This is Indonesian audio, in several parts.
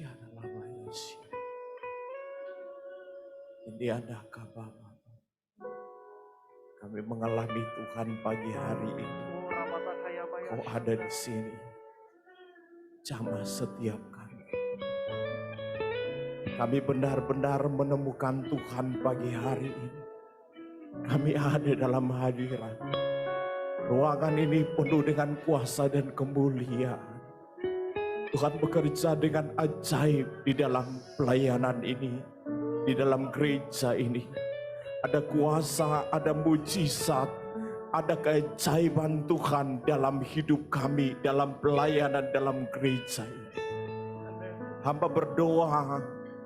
Siara lama Yesus. Ini ada kabar. Kami mengalami Tuhan pagi hari ini. Kau ada di sini. Jamah setiap kami. Kami benar-benar menemukan Tuhan pagi hari ini. Kami ada dalam hadirat. Ruangan ini penuh dengan kuasa dan kemuliaan. Tuhan bekerja dengan ajaib di dalam pelayanan ini, di dalam gereja ini. Ada kuasa, ada mujizat, ada keajaiban Tuhan dalam hidup kami, dalam pelayanan dalam gereja ini. Hamba berdoa,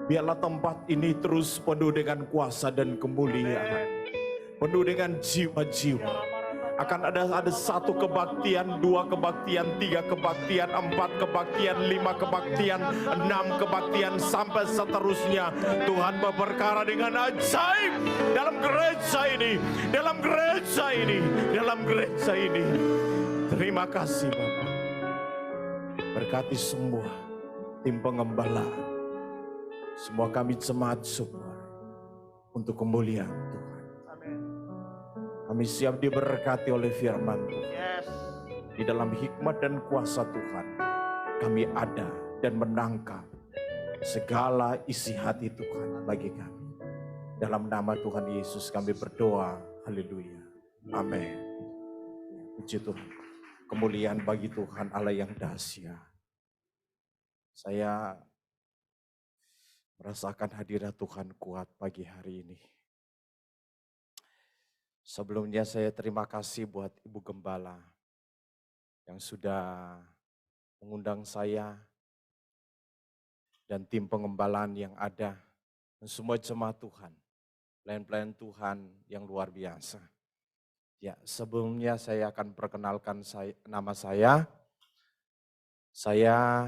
biarlah tempat ini terus penuh dengan kuasa dan kemuliaan. Penuh dengan jiwa-jiwa. Akan ada satu kebaktian, dua kebaktian, tiga kebaktian, empat kebaktian, lima kebaktian, enam kebaktian, sampai seterusnya. Tuhan berperkara dengan ajaib dalam gereja ini, dalam gereja ini, dalam gereja ini. Terima kasih Bapak. Berkati semua tim pengembala, semua kami jemaat support untuk kemuliaan Tuhan. Kami siap diberkati oleh firman Tuhan. Di dalam hikmat dan kuasa Tuhan, kami ada dan menangkap segala isi hati Tuhan bagi kami. Dalam nama Tuhan Yesus kami berdoa. Haleluya. Amin. Puji Tuhan. Kemuliaan bagi Tuhan Allah yang dahsyat. Saya merasakan hadirat Tuhan kuat pagi hari ini. Sebelumnya saya terima kasih buat Ibu Gembala yang sudah mengundang saya dan tim pengembalaan yang ada dan semua jemaat Tuhan, pelayan-pelayan Tuhan yang luar biasa. Ya, sebelumnya saya akan perkenalkan nama saya. Saya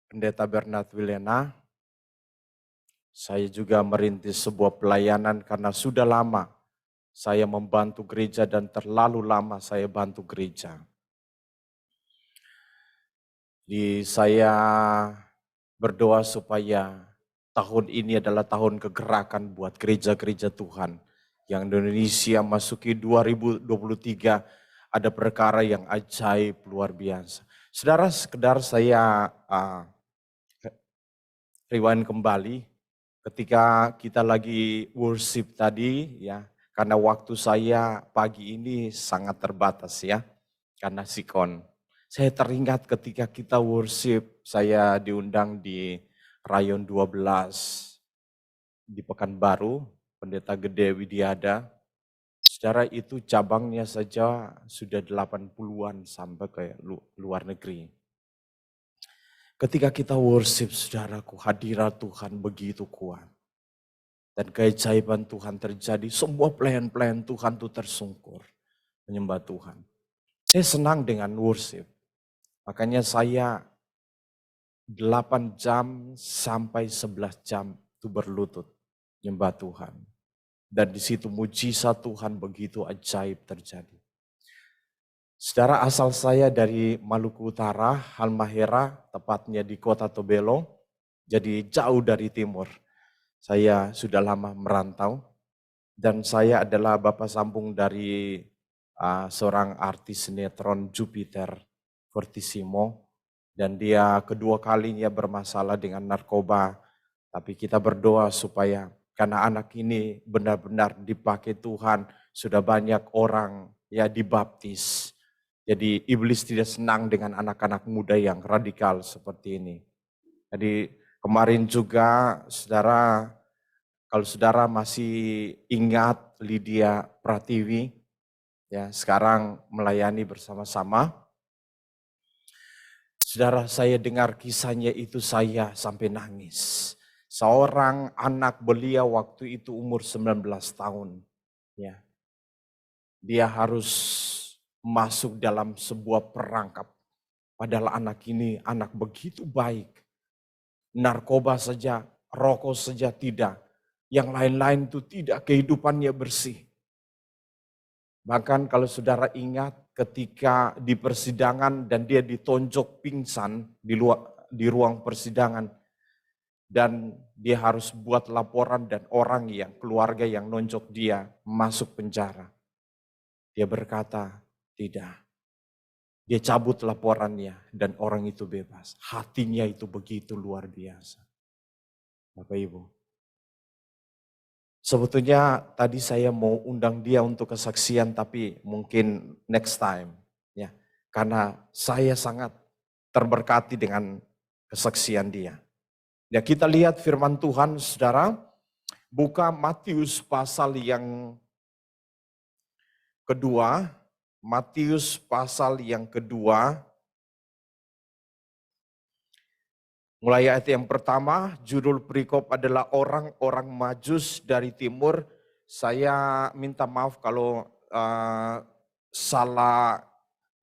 Pendeta Bernard Wilena. Saya juga merintis sebuah pelayanan karena sudah lama saya membantu gereja dan terlalu lama saya bantu gereja. Saya berdoa supaya tahun ini adalah tahun kegerakan buat gereja-gereja Tuhan. Yang Indonesia masuki 2023 ada perkara yang ajaib luar biasa. Saudara, sekedar saya rewind kembali ketika kita lagi worship tadi ya. Karena waktu saya pagi ini sangat terbatas ya, karena sikon. Saya teringat ketika kita worship, saya diundang di Rayon 12 di Pekanbaru, Pendeta Gede Widiada. Saudara, itu cabangnya saja sudah 80-an sampai ke luar negeri. Ketika kita worship, saudaraku, hadirat Tuhan begitu kuat. Dan keajaiban Tuhan terjadi, semua pelayan-pelayan Tuhan itu tersungkur menyembah Tuhan. Saya senang dengan worship, makanya saya 8 jam sampai 11 jam itu berlutut menyembah Tuhan. Dan di situ mujizat Tuhan begitu ajaib terjadi. Saudara, asal saya dari Maluku Utara, Halmahera, tepatnya di Kota Tobelo, jadi jauh dari timur. Saya sudah lama merantau dan saya adalah bapak sambung dari seorang artis sinetron Jupiter Fortissimo dan dia kedua kalinya bermasalah dengan narkoba. Tapi kita berdoa supaya karena anak ini benar-benar dipakai Tuhan, sudah banyak orang ya dibaptis. Jadi iblis tidak senang dengan anak-anak muda yang radikal seperti ini. Jadi kemarin juga saudara, kalau saudara masih ingat Lydia Pratiwi, ya sekarang melayani bersama-sama. Saudara, saya dengar kisahnya itu saya sampai nangis. Seorang anak belia waktu itu umur 19 tahun. Ya. Dia harus masuk dalam sebuah perangkap. Padahal anak ini anak begitu baik. Narkoba saja, rokok saja tidak. Yang lain-lain itu tidak, kehidupannya bersih. Bahkan kalau saudara ingat ketika di persidangan dan dia ditonjok pingsan di ruang persidangan. dan dia harus buat laporan dan keluarga yang nonjok dia masuk penjara. Dia berkata, tidak. Dia cabut laporannya dan orang itu bebas. Hatinya itu begitu luar biasa. Bapak Ibu. Sebetulnya tadi saya mau undang dia untuk kesaksian tapi mungkin next time. Ya, karena saya sangat terberkati dengan kesaksian dia. Ya, kita lihat firman Tuhan, saudara. Buka Matius pasal yang kedua. Matius pasal yang kedua. Mulai ayat yang pertama, judul perikop adalah orang-orang Majus dari timur. Saya minta maaf kalau salah,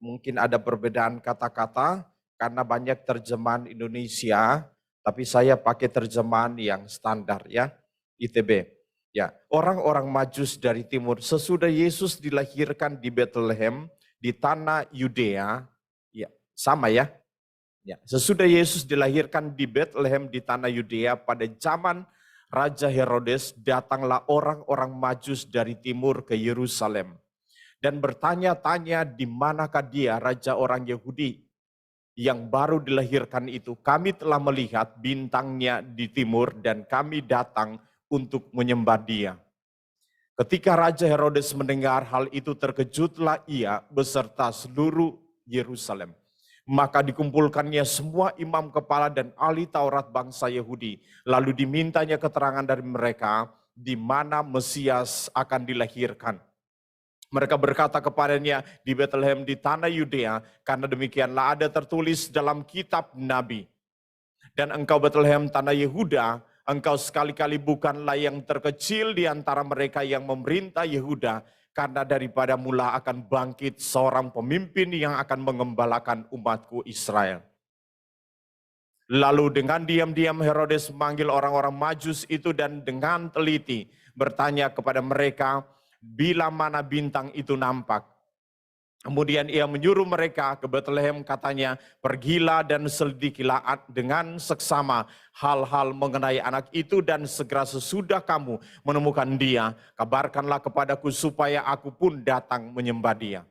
mungkin ada perbedaan kata-kata, karena banyak terjemahan Indonesia, tapi saya pakai terjemahan yang standar ya, ITB. Ya, orang-orang Majus dari timur, sesudah Yesus dilahirkan di Bethlehem, di tanah Yudea, ya sama ya. Ya, sesudah Yesus dilahirkan di Bethlehem di tanah Yudea pada zaman Raja Herodes, datanglah orang-orang Majus dari timur ke Yerusalem dan bertanya-tanya di manakah dia, raja orang Yahudi yang baru dilahirkan itu. Kami telah melihat bintangnya di timur dan kami datang untuk menyembah dia. Ketika Raja Herodes mendengar hal itu, terkejutlah ia beserta seluruh Yerusalem. Maka dikumpulkannya semua imam kepala dan ahli Taurat bangsa Yahudi. Lalu dimintanya keterangan dari mereka di mana Mesias akan dilahirkan. Mereka berkata kepadanya, di Bethlehem di tanah Yudea, karena demikianlah ada tertulis dalam kitab Nabi. Dan engkau Bethlehem tanah Yehuda, engkau sekali-kali bukanlah yang terkecil di antara mereka yang memerintah Yehuda, karena daripada mula akan bangkit seorang pemimpin yang akan mengembalakan umatku Israel. Lalu dengan diam-diam Herodes memanggil orang-orang Majus itu dan dengan teliti bertanya kepada mereka bila mana bintang itu nampak. Kemudian ia menyuruh mereka ke Bethlehem, katanya, pergilah dan selidikilah dengan seksama hal-hal mengenai anak itu, dan segera sesudah kamu menemukan dia, kabarkanlah kepadaku supaya aku pun datang menyembah dia.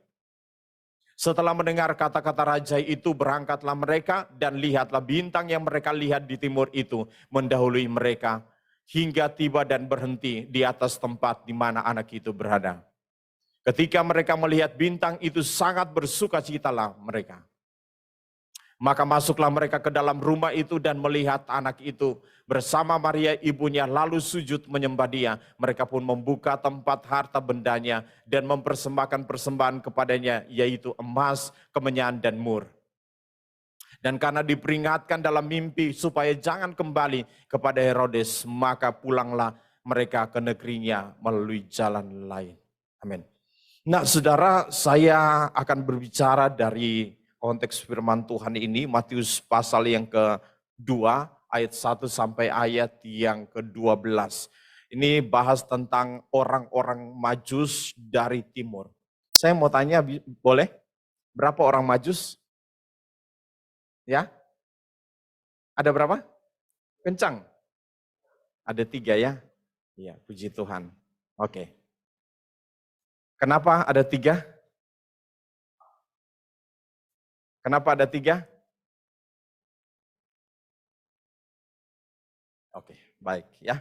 Setelah mendengar kata-kata raja itu, berangkatlah mereka dan lihatlah bintang yang mereka lihat di timur itu mendahului mereka hingga tiba dan berhenti di atas tempat di mana anak itu berada. Ketika mereka melihat bintang itu, sangat bersukacitalah mereka. Maka masuklah mereka ke dalam rumah itu dan melihat anak itu bersama Maria ibunya, lalu sujud menyembah dia. Mereka pun membuka tempat harta bendanya dan mempersembahkan persembahan kepadanya, yaitu emas, kemenyan, dan mur. Dan karena diperingatkan dalam mimpi supaya jangan kembali kepada Herodes, maka pulanglah mereka ke negerinya melalui jalan lain. Amin. Nah, saudara, saya akan berbicara dari konteks firman Tuhan ini, Matius pasal yang kedua, ayat 1 sampai ayat yang ke-12. Ini bahas tentang orang-orang Majus dari timur. Saya mau tanya, boleh? Berapa orang Majus? Ya? Ada berapa? Kencang? Ada 3 ya? Iya, puji Tuhan. Oke. Kenapa ada 3? Kenapa ada 3? Oke, baik ya.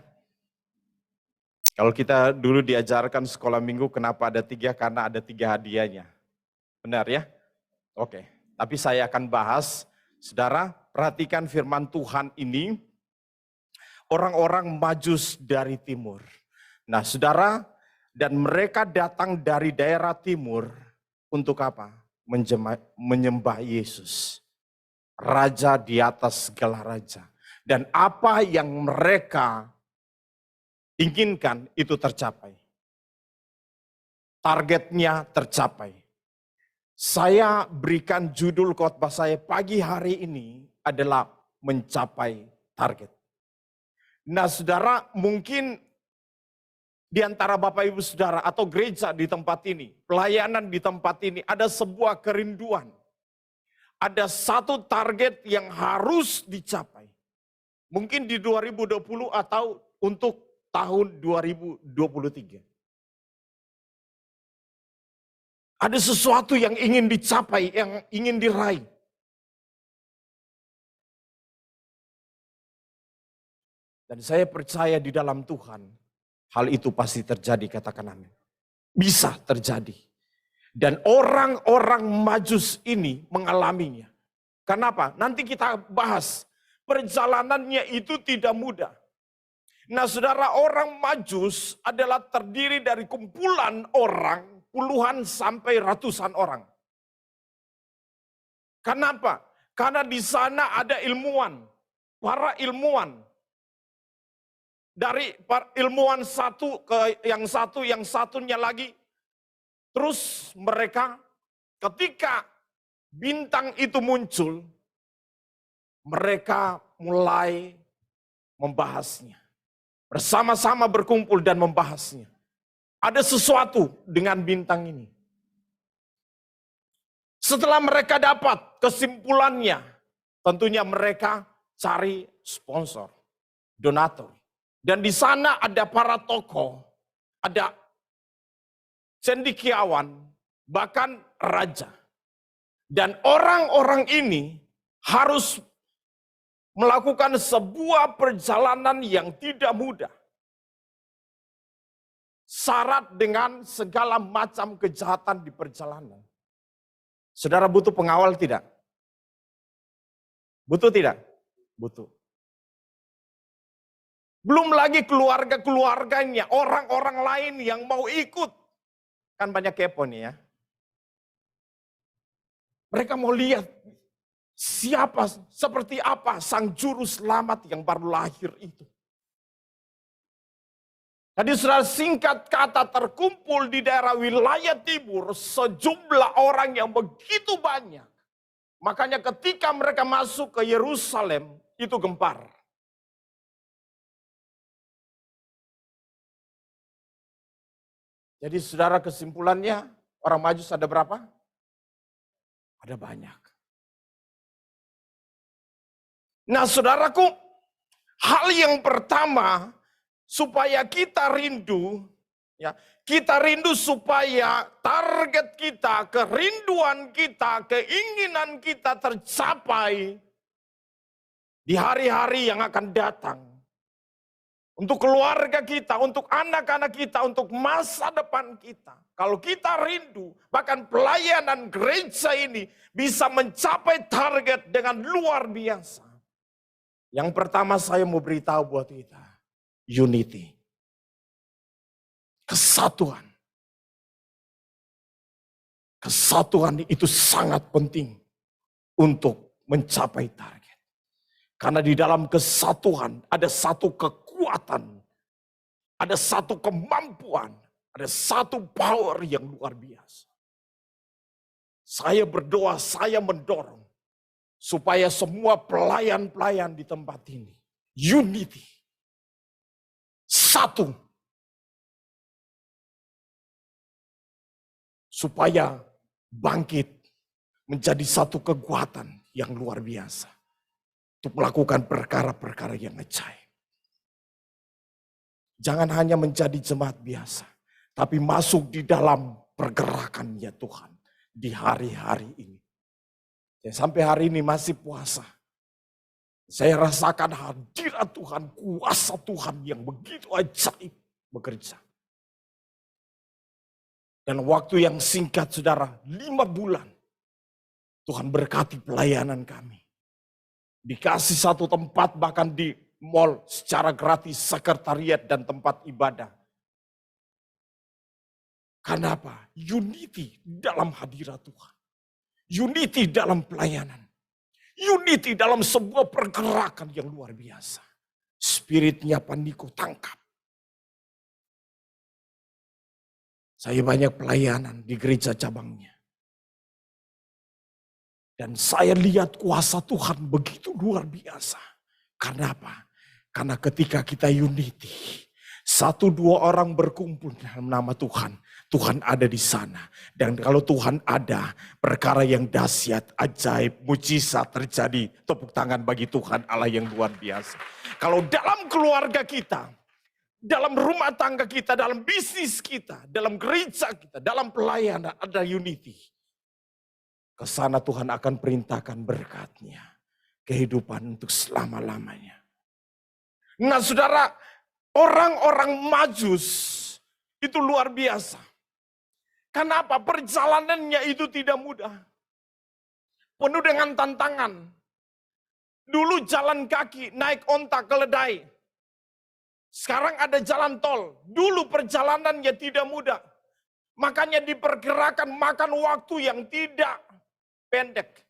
Kalau kita dulu diajarkan sekolah minggu, kenapa ada 3? Karena ada 3 hadiahnya. Benar ya? Oke, tapi saya akan bahas, saudara, perhatikan firman Tuhan ini, orang-orang Majus dari timur. Nah, saudara, dan mereka datang dari daerah timur untuk apa? Menyembah Yesus, Raja di atas segala raja. Dan apa yang mereka inginkan itu tercapai. Targetnya tercapai. Saya berikan judul khotbah saya pagi hari ini adalah mencapai target. Nah, saudara, mungkin di antara Bapak Ibu Saudara atau gereja di tempat ini, pelayanan di tempat ini, ada sebuah kerinduan. Ada satu target yang harus dicapai. Mungkin di 2020 atau untuk tahun 2023. Ada sesuatu yang ingin dicapai, yang ingin diraih. Dan saya percaya di dalam Tuhan, hal itu pasti terjadi, katakan amin. Bisa terjadi. Dan orang-orang Majus ini mengalaminya. Kenapa? Nanti kita bahas. Perjalanannya itu tidak mudah. Nah saudara, orang Majus adalah terdiri dari kumpulan orang, puluhan sampai ratusan orang. Kenapa? Karena di sana ada ilmuwan, para ilmuwan. Dari ilmuwan satu ke yang satunya lagi. Terus mereka ketika bintang itu muncul, mereka mulai membahasnya. Bersama-sama berkumpul dan membahasnya. Ada sesuatu dengan bintang ini. Setelah mereka dapat kesimpulannya, tentunya mereka cari sponsor, donatur. Dan di sana ada para tokoh, ada cendekiawan, bahkan raja. Dan orang-orang ini harus melakukan sebuah perjalanan yang tidak mudah. Syarat dengan segala macam kejahatan di perjalanan. Saudara butuh pengawal tidak? Butuh tidak? Butuh. Belum lagi keluarga-keluarganya, orang-orang lain yang mau ikut. Kan banyak kepo nih ya. Mereka mau lihat siapa, seperti apa sang juru selamat yang baru lahir itu. Tadi sudah singkat kata terkumpul di daerah wilayah timur sejumlah orang yang begitu banyak. Makanya ketika mereka masuk ke Yerusalem itu gempar. Jadi saudara kesimpulannya orang Majus ada berapa? Ada banyak. Nah saudaraku, hal yang pertama supaya kita rindu, ya, kita rindu supaya target kita, kerinduan kita, keinginan kita tercapai di hari-hari yang akan datang. Untuk keluarga kita, untuk anak-anak kita, untuk masa depan kita. Kalau kita rindu, bahkan pelayanan gereja ini bisa mencapai target dengan luar biasa. Yang pertama saya mau beritahu buat kita, unity. Kesatuan. Kesatuan itu sangat penting untuk mencapai target. Karena di dalam kesatuan ada satu kekuatan, ada satu kemampuan, ada satu power yang luar biasa. Saya berdoa, saya mendorong supaya semua pelayan-pelayan di tempat ini unity, satu, supaya bangkit menjadi satu kekuatan yang luar biasa untuk melakukan perkara-perkara yang ajaib. Jangan hanya menjadi jemaat biasa, tapi masuk di dalam pergerakan ya Tuhan di hari-hari ini. Ya, sampai hari ini masih puasa. Saya rasakan hadirat Tuhan, kuasa Tuhan yang begitu ajaib bekerja. Dan waktu yang singkat saudara, 5 bulan, Tuhan berkati pelayanan kami. Dikasih satu tempat bahkan di mall secara gratis, sekretariat dan tempat ibadah. Kenapa? Unity dalam hadirat Tuhan. Unity dalam pelayanan. Unity dalam sebuah pergerakan yang luar biasa. Spiritnya Pandiko tangkap. Saya banyak pelayanan di gereja cabangnya. Dan saya lihat kuasa Tuhan begitu luar biasa. Karena apa? Karena ketika kita unity, 1-2 orang berkumpul dalam nama Tuhan, Tuhan ada di sana. Dan kalau Tuhan ada, perkara yang dahsyat, ajaib, mujizat terjadi. Tepuk tangan bagi Tuhan Allah yang luar biasa. Kalau dalam keluarga kita, dalam rumah tangga kita, dalam bisnis kita, dalam gereja kita, dalam pelayanan ada unity. Ke sana Tuhan akan perintahkan berkat-Nya. Kehidupan untuk selama-lamanya. Nah saudara, orang-orang Majus itu luar biasa. Kenapa? Perjalanannya itu tidak mudah. Penuh dengan tantangan. Dulu jalan kaki, naik onta keledai. Sekarang ada jalan tol. Dulu perjalanannya tidak mudah. Makanya diperkirakan makan waktu yang tidak pendek.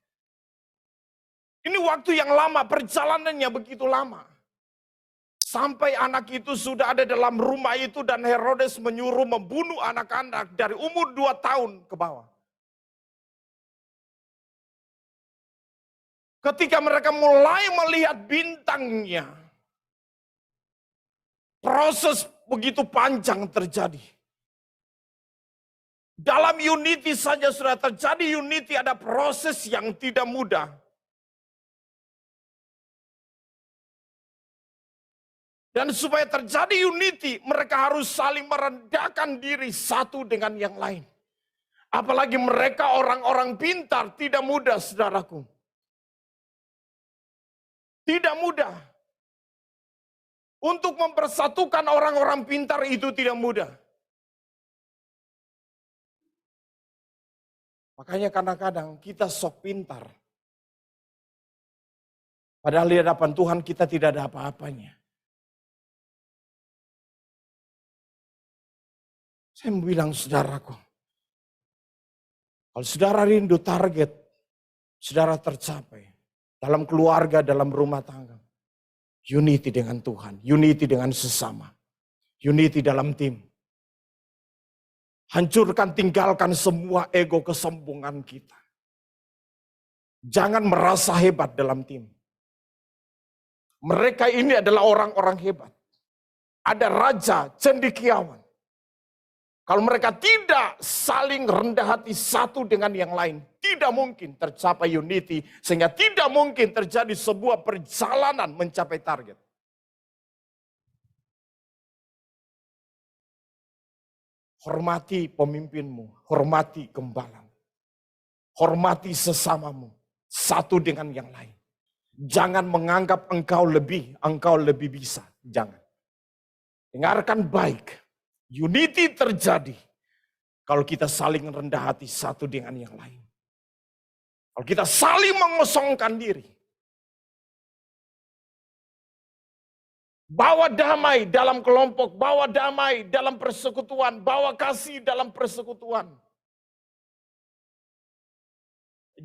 Ini waktu yang lama, perjalanannya begitu lama. Sampai anak itu sudah ada dalam rumah itu dan Herodes menyuruh membunuh anak-anak dari umur 2 tahun ke bawah. Ketika mereka mulai melihat bintangnya, proses begitu panjang terjadi. Dalam unity saja sudah terjadi unity, ada proses yang tidak mudah. Dan supaya terjadi unity, mereka harus saling merendahkan diri satu dengan yang lain. Apalagi mereka orang-orang pintar, tidak mudah saudaraku. Tidak mudah. Untuk mempersatukan orang-orang pintar itu tidak mudah. Makanya kadang-kadang kita sok pintar. Padahal di hadapan Tuhan kita tidak ada apa-apanya. Saya mau bilang saudaraku, kalau saudara rindu target, saudara tercapai. Dalam keluarga, dalam rumah tangga. Unity dengan Tuhan, unity dengan sesama. Unity dalam tim. Hancurkan, tinggalkan semua ego kesombongan kita. Jangan merasa hebat dalam tim. Mereka ini adalah orang-orang hebat. Ada raja, cendekiawan. Kalau mereka tidak saling rendah hati satu dengan yang lain, tidak mungkin tercapai unity, sehingga tidak mungkin terjadi sebuah perjalanan mencapai target. Hormati pemimpinmu, hormati gembalamu, hormati sesamamu, satu dengan yang lain. Jangan menganggap engkau lebih bisa, jangan. Dengarkan baik. Unity terjadi kalau kita saling rendah hati satu dengan yang lain. Kalau kita saling mengosongkan diri. Bawa damai dalam kelompok, bawa damai dalam persekutuan, bawa kasih dalam persekutuan.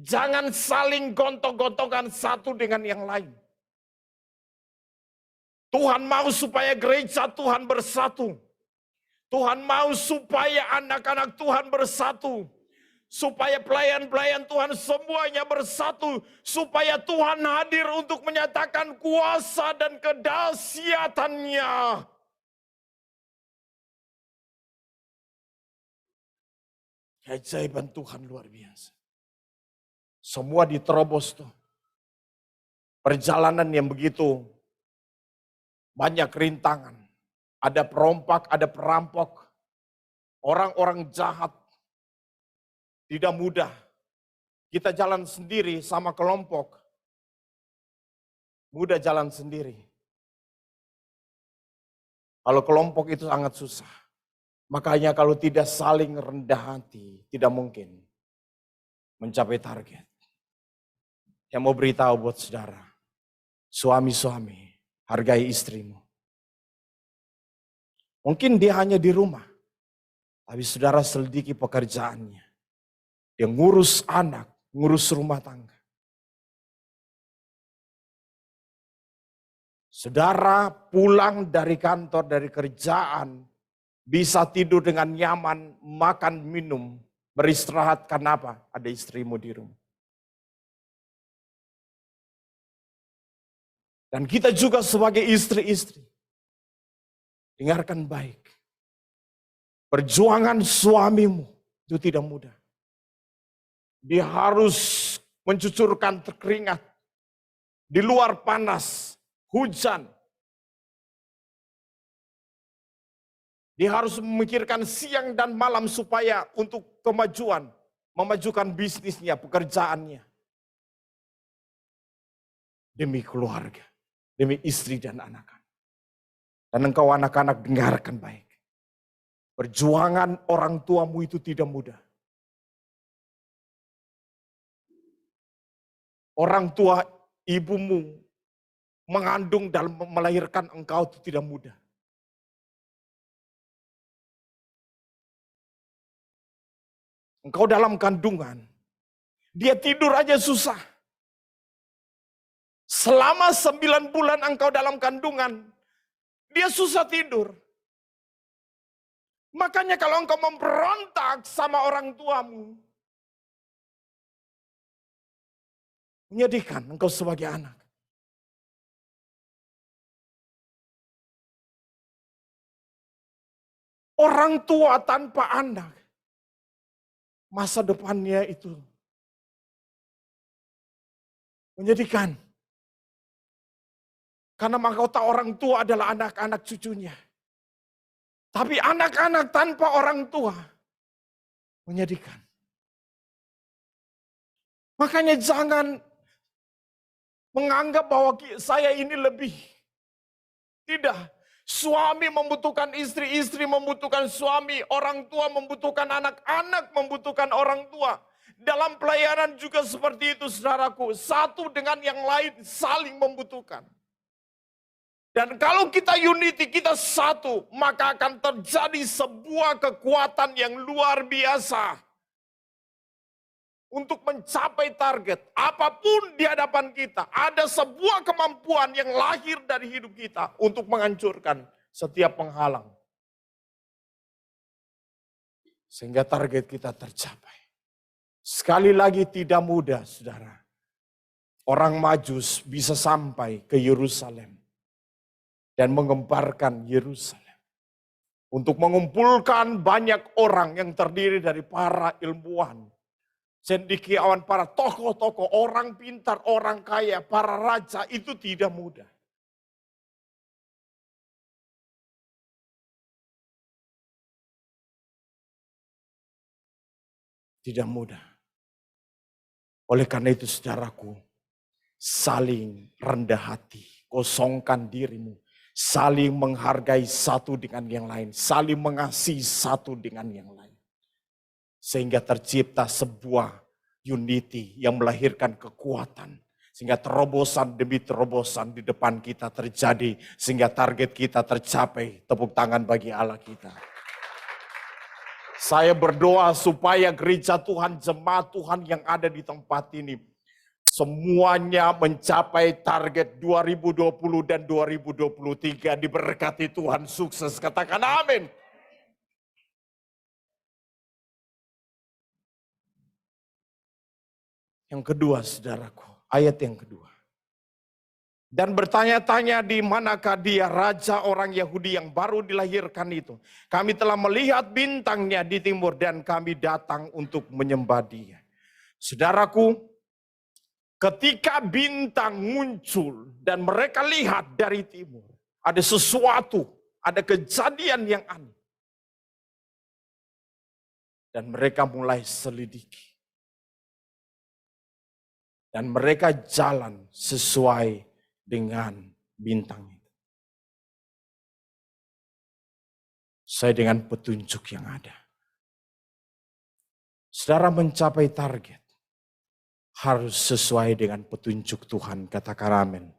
Jangan saling gontok-gontokan satu dengan yang lain. Tuhan mau supaya gereja Tuhan bersatu. Tuhan mau supaya anak-anak Tuhan bersatu. Supaya pelayan-pelayan Tuhan semuanya bersatu. Supaya Tuhan hadir untuk menyatakan kuasa dan kedahsyatannya. Keajaiban Tuhan luar biasa. Semua diterobos tuh. Perjalanan yang begitu banyak rintangan. Ada perompak, ada perampok, orang-orang jahat, tidak mudah. Kita jalan sendiri sama kelompok, mudah jalan sendiri. Kalau kelompok itu sangat susah. Makanya kalau tidak saling rendah hati, tidak mungkin mencapai target. Yang mau beritahu buat saudara, suami-suami, hargai istrimu. Mungkin dia hanya di rumah, tapi saudara selidiki pekerjaannya. Dia ngurus anak, ngurus rumah tangga. Saudara pulang dari kantor, dari kerjaan, bisa tidur dengan nyaman, makan, minum, beristirahat. Kenapa? Ada istrimu di rumah. Dan kita juga sebagai istri-istri, dengarkan baik. Perjuangan suamimu itu tidak mudah. Dia harus mencucurkan keringat di luar panas, hujan. Dia harus memikirkan siang dan malam supaya untuk kemajuan, memajukan bisnisnya, pekerjaannya. Demi keluarga, demi istri dan anak-anak. Dan engkau anak-anak dengarkan baik. Perjuangan orang tuamu itu tidak mudah. Orang tua ibumu mengandung dan melahirkan engkau itu tidak mudah. Engkau dalam kandungan, dia tidur aja susah. Selama 9 bulan engkau dalam kandungan, dia susah tidur. Makanya kalau engkau memberontak sama orang tuamu, menyedihkan engkau sebagai anak. Orang tua tanpa anak, masa depannya itu menyedihkan. Karena mahkota orang tua adalah anak-anak cucunya. Tapi anak-anak tanpa orang tua menyedihkan. Makanya jangan menganggap bahwa saya ini lebih. Tidak. Suami membutuhkan istri, istri membutuhkan suami, orang tua membutuhkan anak, anak membutuhkan orang tua. Dalam pelayanan juga seperti itu saudaraku. Satu dengan yang lain saling membutuhkan. Dan kalau kita unity, kita satu, maka akan terjadi sebuah kekuatan yang luar biasa. Untuk mencapai target, apapun di hadapan kita, ada sebuah kemampuan yang lahir dari hidup kita untuk menghancurkan setiap penghalang. Sehingga target kita tercapai. Sekali lagi tidak mudah, saudara. Orang Majus bisa sampai ke Yerusalem dan mengembarkan Yerusalem. Untuk mengumpulkan banyak orang yang terdiri dari para ilmuwan, cendekiawan, para tokoh-tokoh, orang pintar, orang kaya, para raja, itu tidak mudah. Tidak mudah. Oleh karena itu saudaraku, saling rendah hati, kosongkan dirimu, saling menghargai satu dengan yang lain, saling mengasihi satu dengan yang lain. Sehingga tercipta sebuah unity yang melahirkan kekuatan. Sehingga terobosan demi terobosan di depan kita terjadi. Sehingga target kita tercapai. Tepuk tangan bagi Allah kita. Saya berdoa supaya gereja Tuhan, jemaat Tuhan yang ada di tempat ini, semuanya mencapai target 2020 dan 2023. Diberkati Tuhan, sukses. Katakan amin. Yang kedua, saudaraku, ayat yang kedua. Dan bertanya-tanya di manakah dia, raja orang Yahudi yang baru dilahirkan itu. Kami telah melihat bintangnya di timur dan kami datang untuk menyembah dia. Saudaraku, ketika bintang muncul dan mereka lihat dari timur, ada sesuatu, ada kejadian yang aneh. Dan mereka mulai selidiki. Dan mereka jalan sesuai dengan bintang itu. Sesuai dengan petunjuk yang ada. Saudara mencapai target, harus sesuai dengan petunjuk Tuhan. Katakan amin.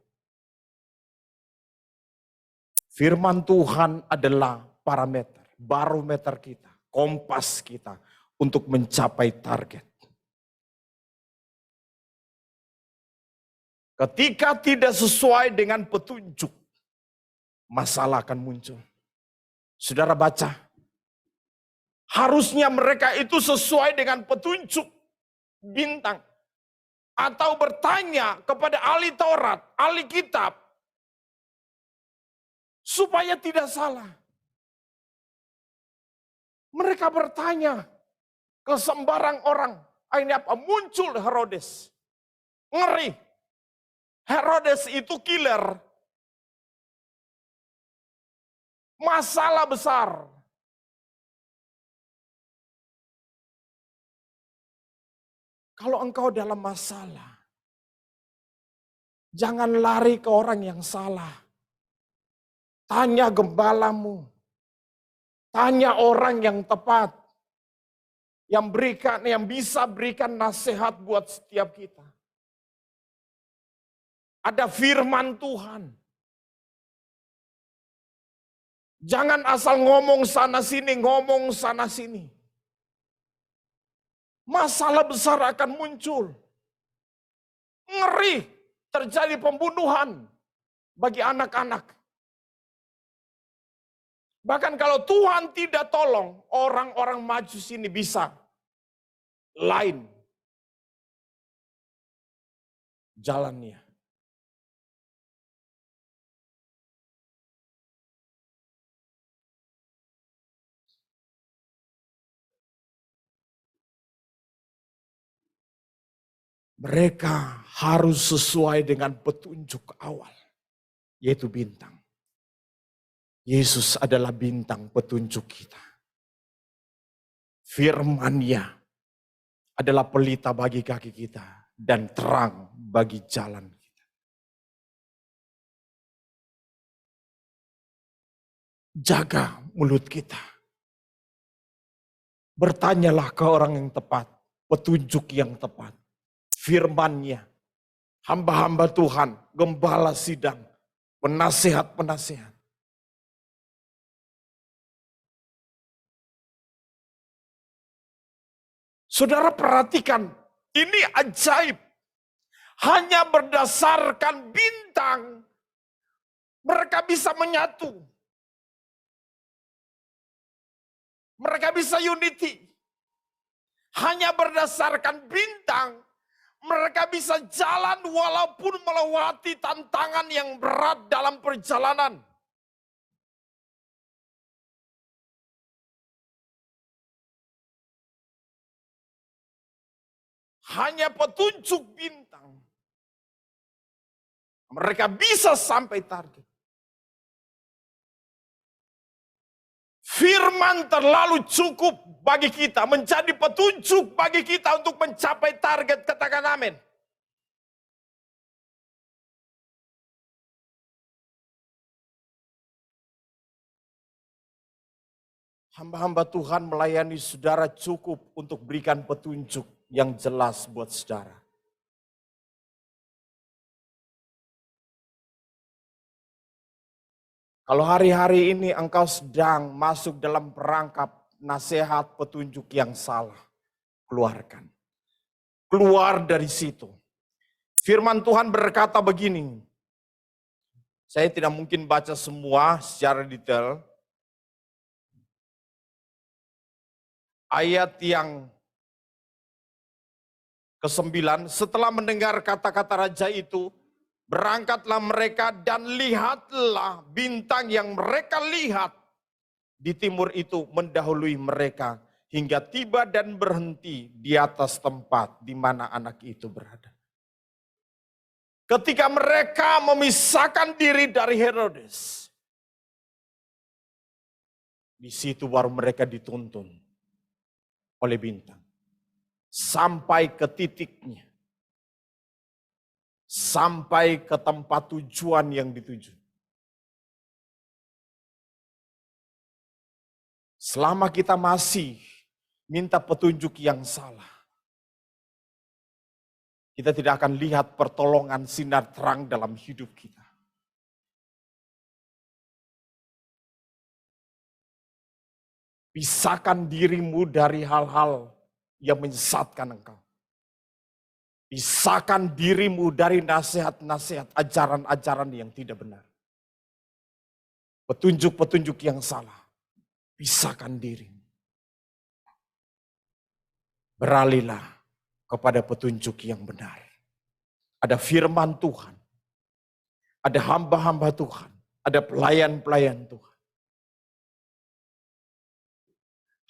Firman Tuhan adalah parameter, barometer kita, kompas kita untuk mencapai target. Ketika tidak sesuai dengan petunjuk, masalah akan muncul. Saudara baca, harusnya mereka itu sesuai dengan petunjuk bintang. Atau bertanya kepada ahli Taurat, ahli kitab, supaya tidak salah. Mereka bertanya ke sembarang orang. Ini apa? Muncul Herodes. Ngeri. Herodes itu killer. Masalah besar. Kalau engkau dalam masalah, jangan lari ke orang yang salah. Tanya gembalamu. Tanya orang yang tepat. Yang bisa berikan nasihat buat setiap kita. Ada firman Tuhan. Jangan asal ngomong sana sini, ngomong sana sini. Masalah besar akan muncul. Ngeri, terjadi pembunuhan bagi anak-anak. Bahkan kalau Tuhan tidak tolong, orang-orang Majus ini bisa lain jalannya. Mereka harus sesuai dengan petunjuk awal, yaitu bintang. Yesus adalah bintang petunjuk kita. Firman-Nya adalah pelita bagi kaki kita dan terang bagi jalan kita. Jaga mulut kita. Bertanyalah ke orang yang tepat, petunjuk yang tepat. Firman-Nya, hamba-hamba Tuhan, gembala sidang, penasihat-penasihat. Saudara perhatikan, ini ajaib. Hanya berdasarkan bintang, mereka bisa menyatu. Mereka bisa unity. Hanya berdasarkan bintang, mereka bisa jalan walaupun melewati tantangan yang berat dalam perjalanan. Hanya petunjuk bintang, mereka bisa sampai target. Firman terlalu cukup bagi kita, menjadi petunjuk bagi kita untuk mencapai target. Katakan amin. Hamba-hamba Tuhan melayani saudara cukup untuk berikan petunjuk yang jelas buat saudara. Kalau hari-hari ini engkau sedang masuk dalam perangkap nasihat petunjuk yang salah, keluarkan. Keluar dari situ. Firman Tuhan berkata begini. Saya tidak mungkin baca semua secara detail. Ayat yang ke-9, setelah mendengar kata-kata raja itu, berangkatlah mereka dan lihatlah bintang yang mereka lihat di timur itu mendahului mereka hingga tiba dan berhenti di atas tempat di mana anak itu berada. Ketika mereka memisahkan diri dari Herodes, di situ baru mereka dituntun oleh bintang. Sampai ke titiknya. Sampai ke tempat tujuan yang dituju. Selama kita masih minta petunjuk yang salah, kita tidak akan lihat pertolongan sinar terang dalam hidup kita. Pisahkan dirimu dari hal-hal yang menyesatkan engkau. Pisahkan dirimu dari nasihat-nasihat, ajaran-ajaran yang tidak benar. Petunjuk-petunjuk yang salah. Pisahkan dirimu. Beralihlah kepada petunjuk yang benar. Ada firman Tuhan. Ada hamba-hamba Tuhan. Ada pelayan-pelayan Tuhan.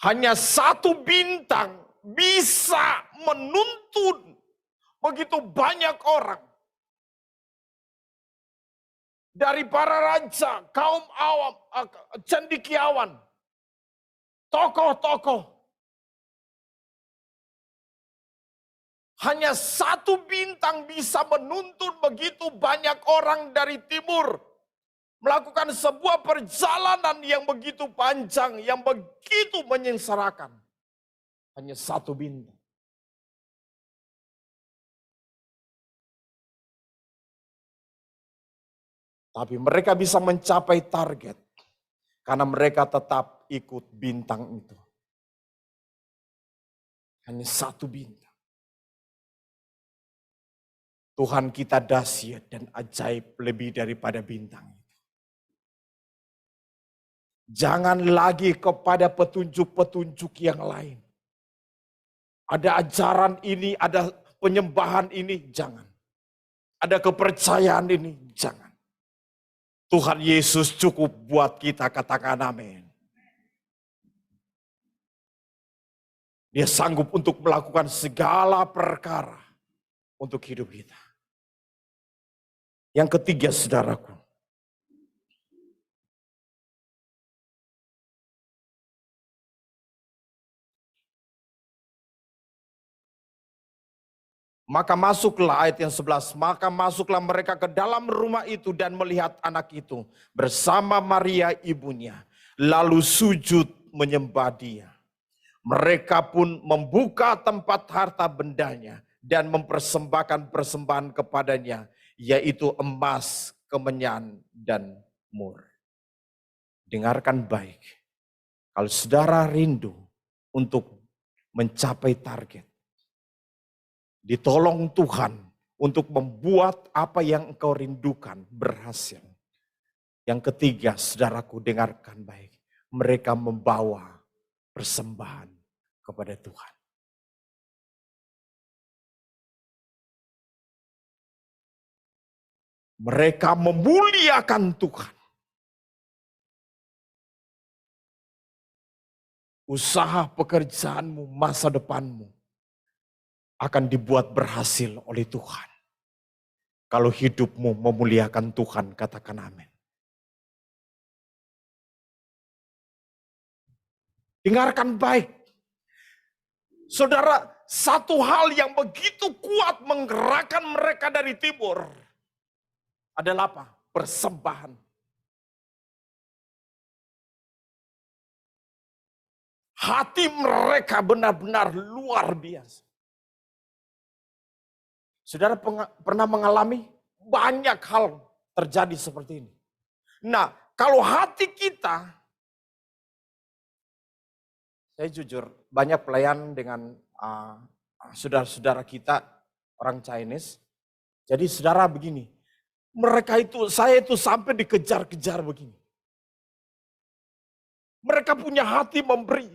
Hanya satu bintang bisa menuntun begitu banyak orang. Dari para raja, kaum awam, cendekiawan, tokoh-tokoh. Hanya satu bintang bisa menuntun begitu banyak orang dari timur. Melakukan sebuah perjalanan yang begitu panjang, yang begitu menyengsarakan. Hanya satu bintang. Tapi mereka bisa mencapai target. Karena mereka tetap ikut bintang itu. Hanya satu bintang. Tuhan kita dahsyat dan ajaib lebih daripada bintang itu. Jangan lagi kepada petunjuk-petunjuk yang lain. Ada ajaran ini, ada penyembahan ini, jangan. Ada kepercayaan ini, jangan. Tuhan Yesus cukup buat kita, katakan amin. Dia sanggup untuk melakukan segala perkara untuk hidup kita. Yang ketiga, saudaraku. Maka masuklah ayat yang 11, maka masuklah mereka ke dalam rumah itu dan melihat anak itu bersama Maria ibunya. Lalu sujud menyembah dia. Mereka pun membuka tempat harta bendanya dan mempersembahkan persembahan kepadanya, yaitu emas, kemenyan, dan mur. Dengarkan baik, kalau saudara rindu untuk mencapai target, ditolong Tuhan untuk membuat apa yang engkau rindukan berhasil. Yang ketiga, saudaraku dengarkan baik. Mereka membawa persembahan kepada Tuhan. Mereka memuliakan Tuhan. Usaha pekerjaanmu, masa depanmu akan dibuat berhasil oleh Tuhan. Kalau hidupmu memuliakan Tuhan, katakan amin. Dengarkan baik. Saudara, satu hal yang begitu kuat menggerakkan mereka dari timur adalah apa? Persembahan. Hati mereka benar-benar luar biasa. Saudara pernah mengalami banyak hal terjadi seperti ini. Nah, kalau hati kita, saya jujur banyak pelayan dengan saudara-saudara kita orang Chinese. Jadi saudara begini, saya itu sampai dikejar-kejar begini. Mereka punya hati memberi.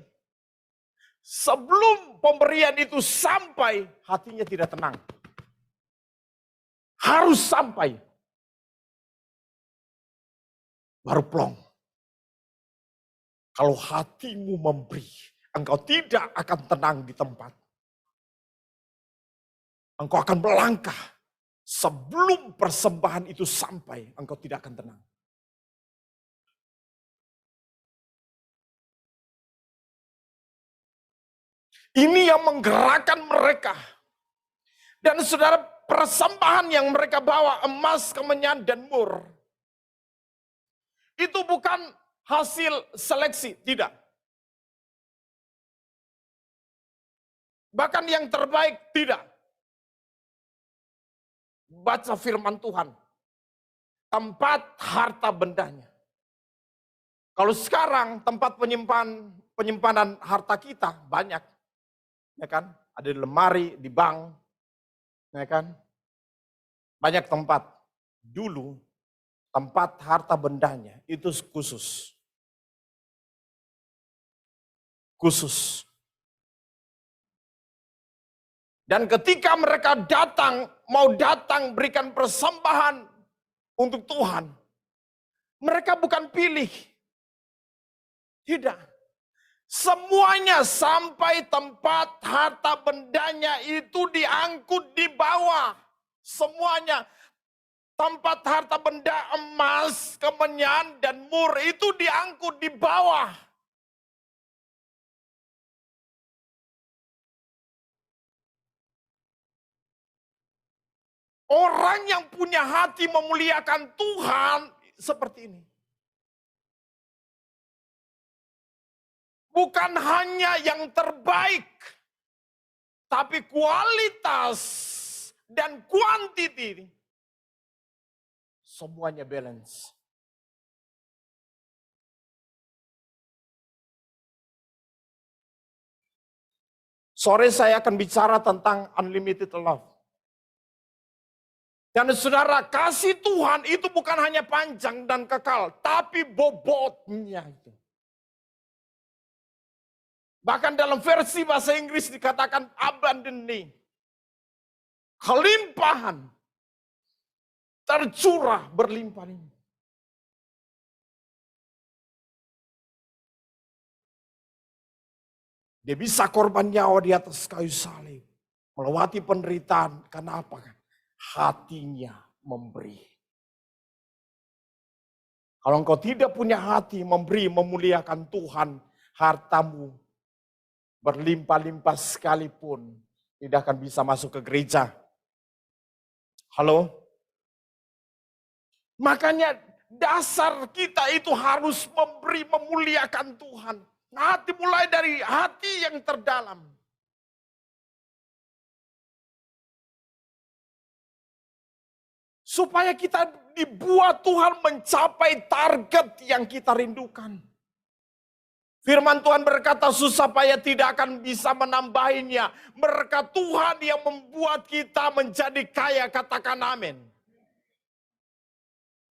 Sebelum pemberian itu sampai, hatinya tidak tenang. Harus sampai. Baru plong. Kalau hatimu memberi, engkau tidak akan tenang di tempat. Engkau akan melangkah. Sebelum persembahan itu sampai, engkau tidak akan tenang. Ini yang menggerakkan mereka. Dan saudara, persembahan yang mereka bawa, emas, kemenyan, dan mur, itu bukan hasil seleksi, tidak. Bahkan yang terbaik, tidak. Baca firman Tuhan. Tempat harta bendanya. Kalau sekarang tempat penyimpanan harta kita banyak. Ya kan? Ada di lemari, di bank. Ya kan? Banyak tempat. Dulu tempat harta bendanya itu khusus. Khusus. Dan ketika mereka mau datang berikan persembahan untuk Tuhan, mereka bukan pilih. Tidak. Semuanya sampai tempat harta bendanya itu diangkut di bawah. Semuanya. Tempat harta benda emas, kemenyan, dan mur itu diangkut di bawah. Orang yang punya hati memuliakan Tuhan seperti ini. Bukan hanya yang terbaik, tapi kualitas dan kuantiti. Semuanya balance. Sore saya akan bicara tentang unlimited love. Dan saudara, kasih Tuhan itu bukan hanya panjang dan kekal, tapi bobotnya itu. Bahkan dalam versi bahasa Inggris dikatakan abundantly. Kelimpahan. Tercurah berlimpah-limpah. Dia bisa korban nyawa di atas kayu salib. Melewati penderitaan. Karena apa? Hatinya memberi. Kalau engkau tidak punya hati memberi, memuliakan Tuhan, hartamu berlimpah-limpah sekalipun tidak akan bisa masuk ke gereja. Halo? Makanya dasar kita itu harus memberi, memuliakan Tuhan. Hati mulai dari hati yang terdalam. Supaya kita dibuat Tuhan mencapai target yang kita rindukan. Firman Tuhan berkata susah payah tidak akan bisa menambahinya. Berkat Tuhan yang membuat kita menjadi kaya, katakan amin.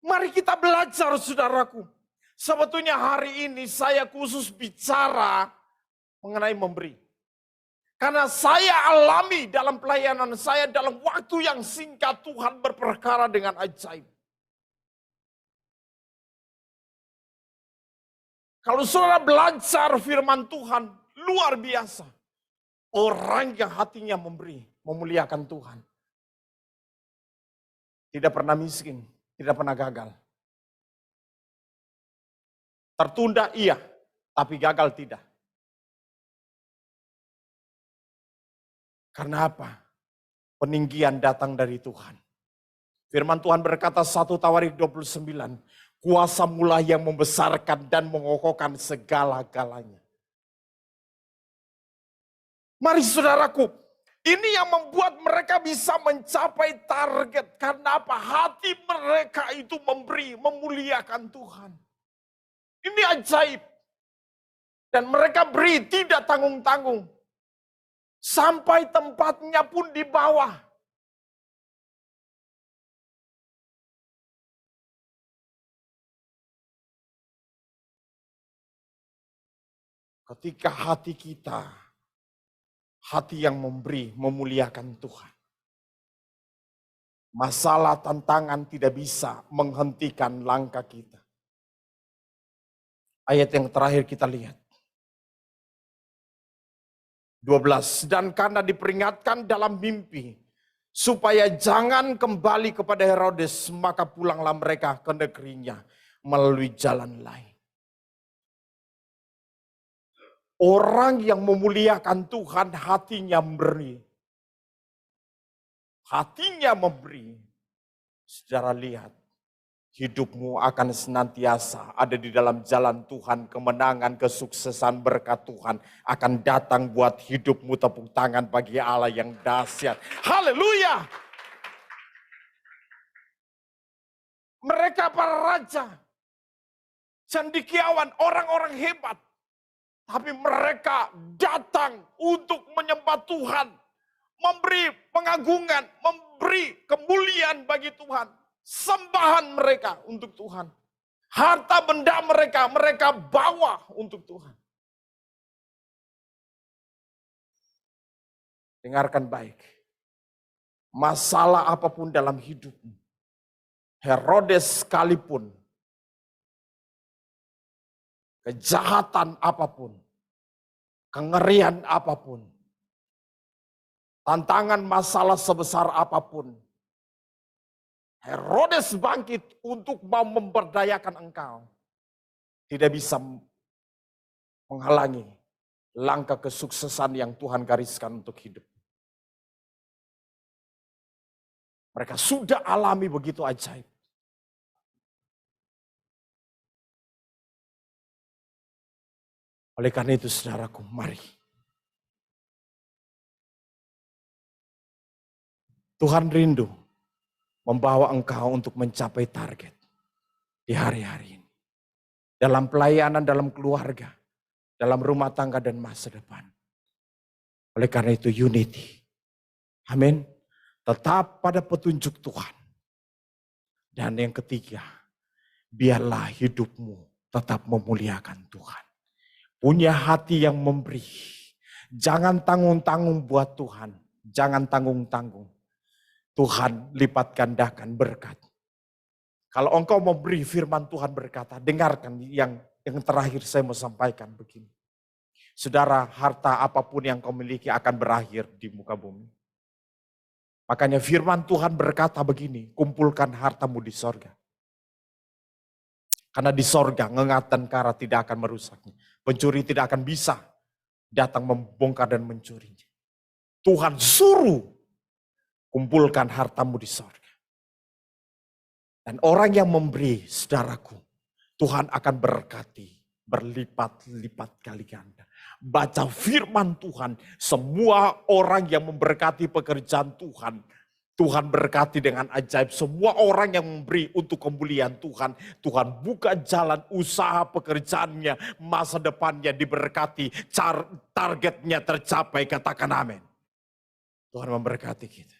Mari kita belajar saudaraku. Sebetulnya hari ini saya khusus bicara mengenai memberi. Karena saya alami dalam pelayanan saya dalam waktu yang singkat Tuhan berperkara dengan ajaib. Kalau saudara belajar firman Tuhan, luar biasa. Orang yang hatinya memberi, memuliakan Tuhan. Tidak pernah miskin, tidak pernah gagal. Tertunda iya, tapi gagal tidak. Karena apa? Peninggian datang dari Tuhan. Firman Tuhan berkata 1 Tawarik 29. Kuasa mula yang membesarkan dan mengokohkan segala-galanya. Mari saudaraku, ini yang membuat mereka bisa mencapai target. Karena apa? Hati mereka itu memberi, memuliakan Tuhan. Ini ajaib. Dan mereka beri tidak tanggung-tanggung. Sampai tempatnya pun di bawah. Ketika hati kita, hati yang memberi, memuliakan Tuhan. Masalah tantangan tidak bisa menghentikan langkah kita. Ayat yang terakhir kita lihat. 12. Dan karena diperingatkan dalam mimpi, supaya jangan kembali kepada Herodes, maka pulanglah mereka ke negerinya melalui jalan lain. Orang yang memuliakan Tuhan hatinya memberi. Hatinya memberi. Saudara lihat, hidupmu akan senantiasa ada di dalam jalan Tuhan. Kemenangan, kesuksesan, berkat Tuhan akan datang buat hidupmu. Tepuk tangan bagi Allah yang dahsyat. Haleluya! Mereka para raja, cendekiawan, orang-orang hebat. Tapi mereka datang untuk menyembah Tuhan. Memberi pengagungan, memberi kemuliaan bagi Tuhan. Sembahan mereka untuk Tuhan. Harta benda mereka, mereka bawa untuk Tuhan. Dengarkan baik. Masalah apapun dalam hidupmu. Herodes sekalipun. Kejahatan apapun. kengerian apapun, tantangan masalah sebesar apapun, Herodes bangkit untuk mau memberdayakan engkau, tidak bisa menghalangi langkah kesuksesan yang Tuhan gariskan untuk hidup. Mereka sudah alami begitu ajaib. Oleh karena itu saudaraku, mari. Tuhan rindu membawa engkau untuk mencapai target di hari-hari ini. Dalam pelayanan, dalam keluarga, dalam rumah tangga dan masa depan. Oleh karena itu unity. Amin. Tetap pada petunjuk Tuhan. Dan yang ketiga, biarlah hidupmu tetap memuliakan Tuhan. Punya hati yang memberi. Jangan tanggung-tanggung buat Tuhan. Jangan tanggung-tanggung. Tuhan lipat gandakan berkat. Kalau engkau memberi, firman Tuhan berkata, dengarkan yang terakhir saya mau sampaikan begini. Saudara, harta apapun yang kau miliki akan berakhir di muka bumi. Makanya firman Tuhan berkata begini, kumpulkan hartamu di sorga. Karena di sorga ngengat dan kara tidak akan merusaknya. Pencuri tidak akan bisa datang membongkar dan mencurinya. Tuhan suruh kumpulkan hartamu di sorga. Dan orang yang memberi, saudaraku, Tuhan akan berkati berlipat-lipat kali ganda. Baca firman Tuhan, semua orang yang memberkati pekerjaan Tuhan, Tuhan berkati dengan ajaib. Semua orang yang memberi untuk kemuliaan Tuhan, Tuhan buka jalan usaha pekerjaannya, masa depannya diberkati, targetnya tercapai, katakan amin. Tuhan memberkati kita.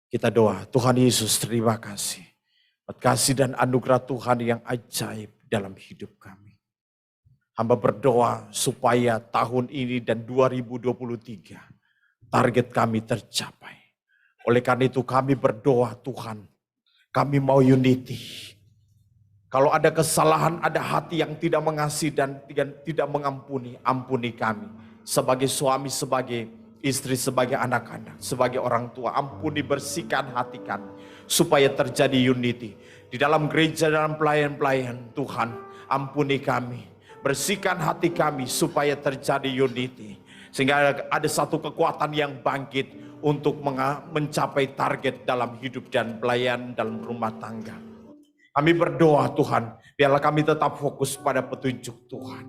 Kita doa, Tuhan Yesus terima kasih. Kasih dan anugerah Tuhan yang ajaib dalam hidup kami. Hamba berdoa supaya tahun ini dan 2023 target kami tercapai. Oleh karena itu kami berdoa Tuhan, kami mau unity. Kalau ada kesalahan, ada hati yang tidak mengasihi dan tidak mengampuni, ampuni kami. Sebagai suami, sebagai istri, sebagai anak-anak, sebagai orang tua, ampuni, bersihkan hati kami. Supaya terjadi unity. Di dalam gereja, dalam pelayan-pelayan Tuhan, ampuni kami. Bersihkan hati kami supaya terjadi unity. Sehingga ada satu kekuatan yang bangkit untuk mencapai target dalam hidup dan pelayan dalam rumah tangga. Kami berdoa Tuhan, biarlah kami tetap fokus pada petunjuk Tuhan.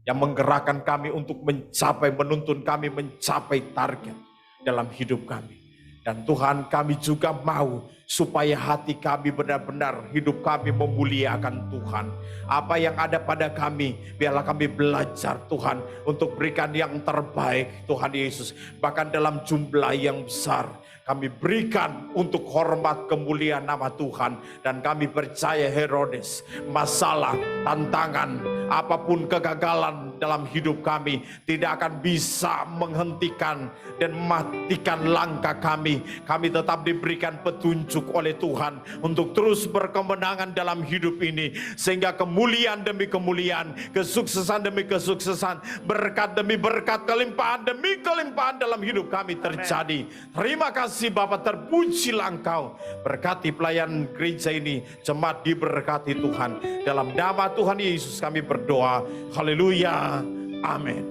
Yang menggerakkan kami untuk mencapai, menuntun kami mencapai target dalam hidup kami. Dan Tuhan, kami juga mau supaya hati kami benar-benar, hidup kami memuliakan Tuhan. Apa yang ada pada kami, biarlah kami belajar Tuhan untuk berikan yang terbaik Tuhan Yesus. Bahkan dalam jumlah yang besar, kami berikan untuk hormat kemuliaan nama Tuhan. Dan kami percaya Herodes, masalah, tantangan, apapun kegagalan dalam hidup kami tidak akan bisa menghentikan dan mematikan langkah kami. Kami tetap diberikan petunjuk oleh Tuhan untuk terus berkemenangan dalam hidup ini. Sehingga kemuliaan demi kemuliaan, kesuksesan demi kesuksesan, berkat demi berkat, kelimpahan demi kelimpahan dalam hidup kami terjadi. Terima kasih Bapa, terpujilah Engkau. Berkati pelayan gereja ini, jemaat diberkati Tuhan. Dalam nama Tuhan Yesus kami berdoa. Haleluya. Amin.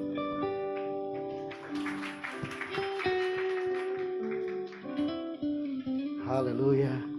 Haleluya.